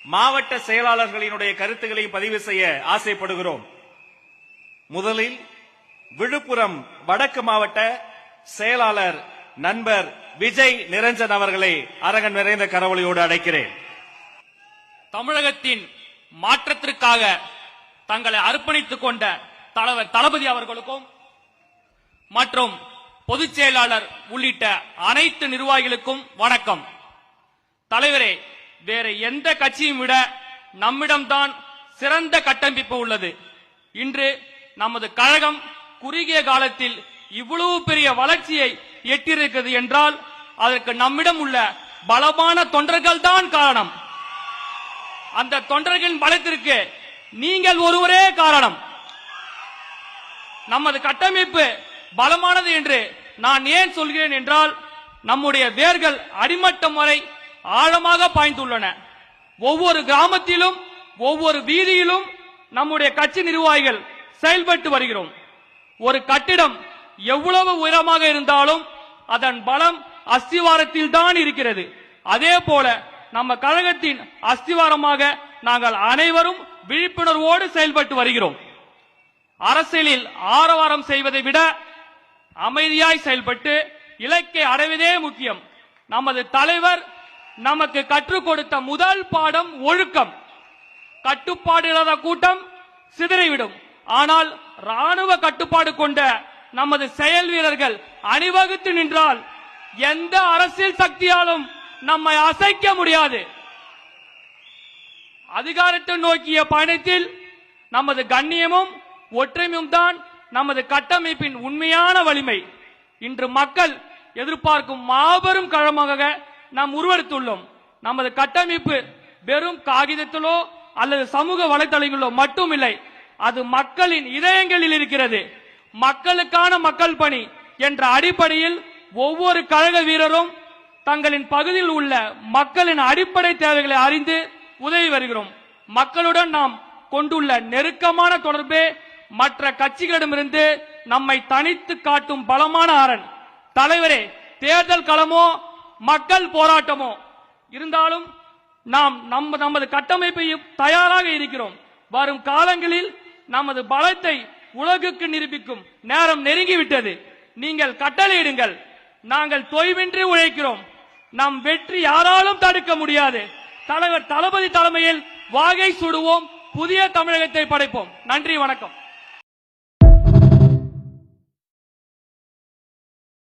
மாவட்ட செயலாளர்களினுடைய கருத்துக்களை பதிவு செய்ய ஆசைப்படுகிறோம். முதலில் விழுப்புரம் வடக்கு மாவட்ட செயலாளர் நண்பர் விஜய் நிரஞ்சன் அவர்களை அரங்கம் நிறைந்த கரவொலியோடு அழைக்கிறேன். தமிழகத்தின் மாற்றத்திற்காக தங்களை அர்ப்பணித்துக் கொண்ட தலைவர் தளபதி அவர்களுக்கும் மற்றும் பொதுச் செயலாளர் உள்ளிட்ட அனைத்து நிர்வாகிகளுக்கும் வணக்கம். தலைவரே, வேற எந்த கட்சியும் விட நம்மிடம்தான் சிறந்த கட்டமைப்பு உள்ளது. இன்று நமது கழகம் குறுகிய காலத்தில் இவ்வளவு பெரிய வளர்ச்சியை எட்டியிருக்கிறது என்றால் அதற்கு நம்மிடம் உள்ள பலமான தொண்டர்கள் தான் காரணம். அந்த தொண்டர்களின் பலத்திற்கு நீங்கள் ஒருவரே காரணம். நமது கட்டமைப்பு பலமானது என்று நான் ஏன் சொல்கிறேன் என்றால், நம்முடைய வேர்கள் அடிமட்டம் வரை ஆழமாக பாய்ந்துள்ளன. ஒவ்வொரு கிராமத்திலும் ஒவ்வொரு வீதியிலும் நம்முடைய கட்சி நிர்வாகிகள் செயல்பட்டு வருகிறோம். ஒரு கட்டிடம் எவ்வளவு உயரமாக இருந்தாலும் அதன் பலம் அஸ்திவாரத்தில் தான் இருக்கிறது. அதே போல நம்ம கழகத்தின் அஸ்திவாரமாக நாங்கள் அனைவரும் விழிப்புணர்வோடு செயல்பட்டு வருகிறோம். அரசியலில் ஆரவாரம் செய்வதை விட அமைதியாய் செயல்பட்டு இலக்கை அடைவதே முக்கியம். நமது தலைவர் நமக்கு கற்றுக் கொடுத்த முதல் பாடம் ஒழுக்கம். கட்டுப்பாடு இல்லாத கூட்டம் சிதறிவிடும். ஆனால் ராணுவ கட்டுப்பாடு கொண்ட நமது செயல் வீரர்கள் அணிவகுத்து நின்றால் எந்த அரசியல் சக்தியாலும் நம்மை அசைக்க முடியாது. அதிகாரத்தை நோக்கிய பயணத்தில் நமது கண்ணியமும் ஒற்றுமையும் தான் நமது கட்டமைப்பின் உண்மையான வலிமை. இன்று மக்கள் எதிர்பார்க்கும் மாபெரும் கழகமாக நாம் உருவெடுத்துள்ளோம். நமது கட்டமைப்பு வெறும் காகிதத்திலோ அல்லது சமூக வலைதளங்களிலோ மட்டுமில்லை, அது மக்களின் இதயங்களில் இருக்கிறது. மக்களுக்கான மக்கள் பணி என்ற அடிப்படையில் ஒவ்வொரு கழக வீரரும் தங்களின் பகுதியில் உள்ள மக்களின் அடிப்படை தேவைகளை அறிந்து உதவி வருகிறோம். மக்களுடன் நாம் கொண்டுள்ள நெருக்கமான தொடர்பே மற்ற கட்சிகளிடமிருந்து நம்மை தனித்து காட்டும் பலமான அரண். தலைவரே, தேர்தல் களமோ மக்கள் போராட்டமோ இருந்தாலும் நாம் நமது கட்டமைப்பையும் தயாராக இருக்கிறோம். வரும் காலங்களில் நமது பலத்தை உலகுக்கு நிரூபிக்கும் நேரம் நெருங்கிவிட்டது. நீங்கள் கட்டளையிடுங்கள், நாங்கள் தொய்வின்றி உழைக்கிறோம். நம் வெற்றி யாராலும் தடுக்க முடியாது. தலைவர் தளபதி தலைமையில் வாகை சுடுவோம், புதிய தமிழகத்தை படைப்போம். நன்றி, வணக்கம்.